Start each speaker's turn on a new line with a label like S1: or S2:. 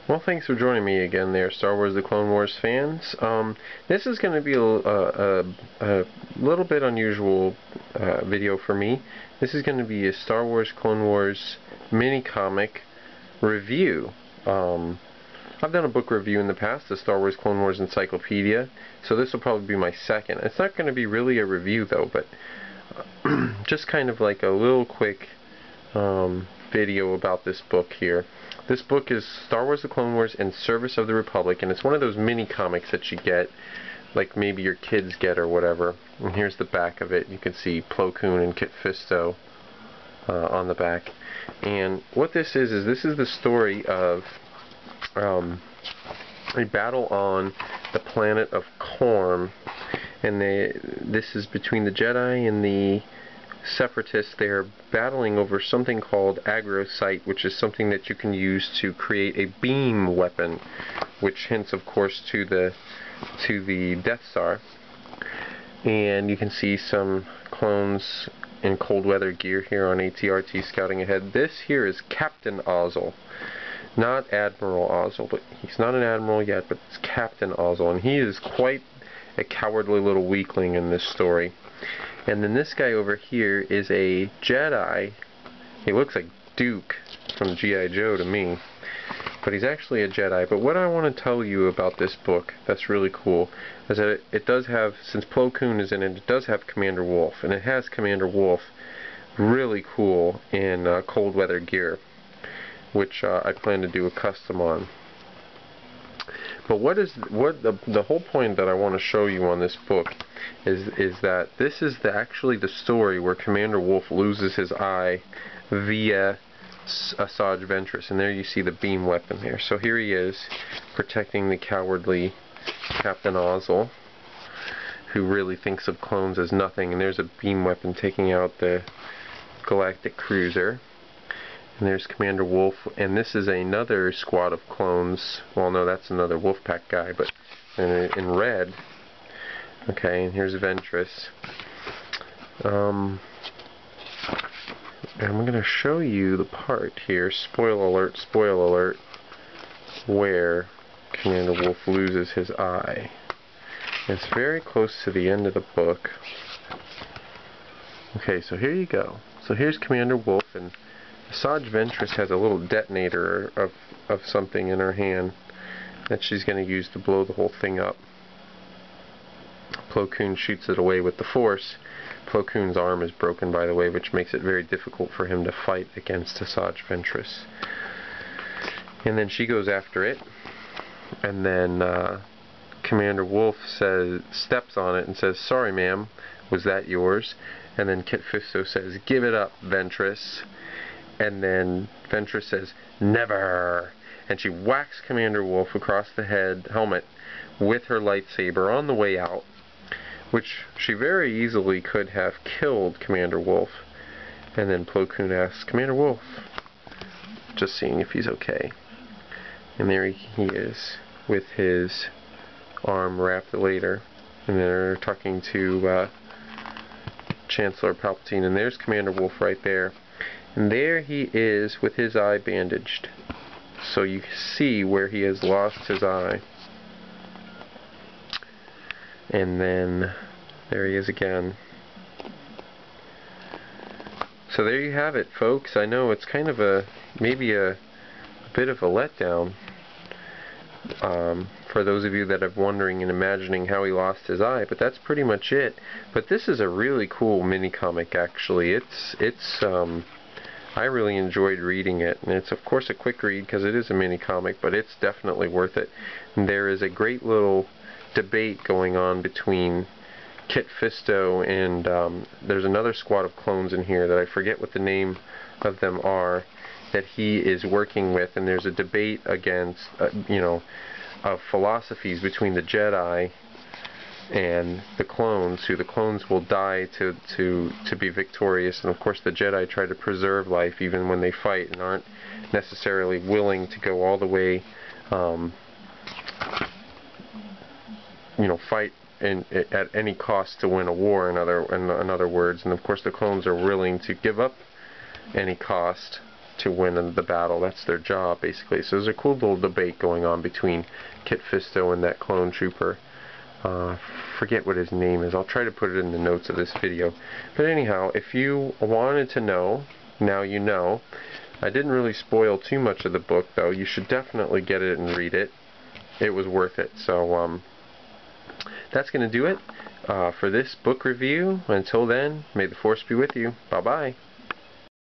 S1: Well, thanks for joining me again there, Star Wars The Clone Wars fans. This is going to be a little bit unusual video for me. This is going to be a Star Wars Clone Wars mini-comic review. I've done a book review in the past, the Star Wars Clone Wars Encyclopedia, so this will probably be my second. It's not going to be really a review though, but just kind of like a little quick video about this book here. This book is Star Wars The Clone Wars in Service of the Republic, and it's one of those mini comics that you get, like maybe your kids get or whatever. And here's the back of it. You can see Plo Koon and Kit Fisto on the back. And what this is this is the story of a battle on the planet of Khorm, and this is between the Jedi and the Separatists. They are battling over something called Agrocite, which is something that you can use to create a beam weapon, which hints, of course, to the Death Star. And you can see some clones in cold weather gear here on ATRT scouting ahead. This here is Captain Ozzel, not Admiral Ozzel, but he's not an admiral yet, but it's Captain Ozzel, and he is quite a cowardly little weakling in this story. And then this guy over here is a Jedi. He looks like Duke from G.I. Joe to me, but he's actually a Jedi. But what I want to tell you about this book that's really cool is that it does have, since Plo Koon is in it, it does have Commander Wolffe, and it has Commander Wolffe really cool in cold weather gear, which I plan to do a custom on. But the whole point that I want to show you on this book is that this is actually the story where Commander Wolffe loses his eye via Assaj Ventriss, and there you see the beam weapon there. So here he is protecting the cowardly Captain Ozzel, who really thinks of clones as nothing, and there's a beam weapon taking out the galactic cruiser. And there's Commander Wolffe, and this is another squad of clones. Well, no, that's another Wolfpack guy, but in red. Okay, and here's Ventriss. And I'm going to show you the part here, spoiler alert, where Commander Wolffe loses his eye. It's very close to the end of the book. Okay, so here you go. So here's Commander Wolffe, and Assaj Ventriss has a little detonator of something in her hand that she's going to use to blow the whole thing up. Plo Koon shoots it away with the Force. Plo Koon's arm is broken, by the way, which makes it very difficult for him to fight against Assaj Ventriss. And then she goes after it, and then Commander Wolffe steps on it and says, "Sorry, ma'am, was that yours?" And then Kit Fisto says, "Give it up, Ventriss." And then Ventriss says, "Never!" And she whacks Commander Wolffe across the helmet with her lightsaber on the way out, which she very easily could have killed Commander Wolffe. And then Plo Koon asks, "Commander Wolffe," just seeing if he's okay. And there he is with his arm wrapped later, and they're talking to Chancellor Palpatine, and there's Commander Wolffe right there. And there he is with his eye bandaged. So you see where he has lost his eye. And then there he is again. So there you have it, folks. I know it's kind of maybe a bit of a letdown for those of you that are wondering and imagining how he lost his eye, but that's pretty much it. But this is a really cool mini comic, actually. I really enjoyed reading it, and it's of course a quick read because it is a mini comic, but it's definitely worth it. And there is a great little debate going on between Kit Fisto and there's another squad of clones in here that I forget what the name of them are, that he is working with, and there's a debate against of philosophies between the Jedi and the clones, who the clones will die to be victorious, and of course the Jedi try to preserve life even when they fight and aren't necessarily willing to go all the way, fight at any cost to win a war, in other words. And of course the clones are willing to give up any cost to win the battle. That's their job, basically. So there's a cool little debate going on between Kit Fisto and that clone trooper. Forget what his name is. I'll try to put it in the notes of this video. But anyhow, if you wanted to know, now you know. I didn't really spoil too much of the book, though. You should definitely get it and read it. It was worth it. So that's going to do it for this book review. Until then, may the Force be with you. Bye-bye.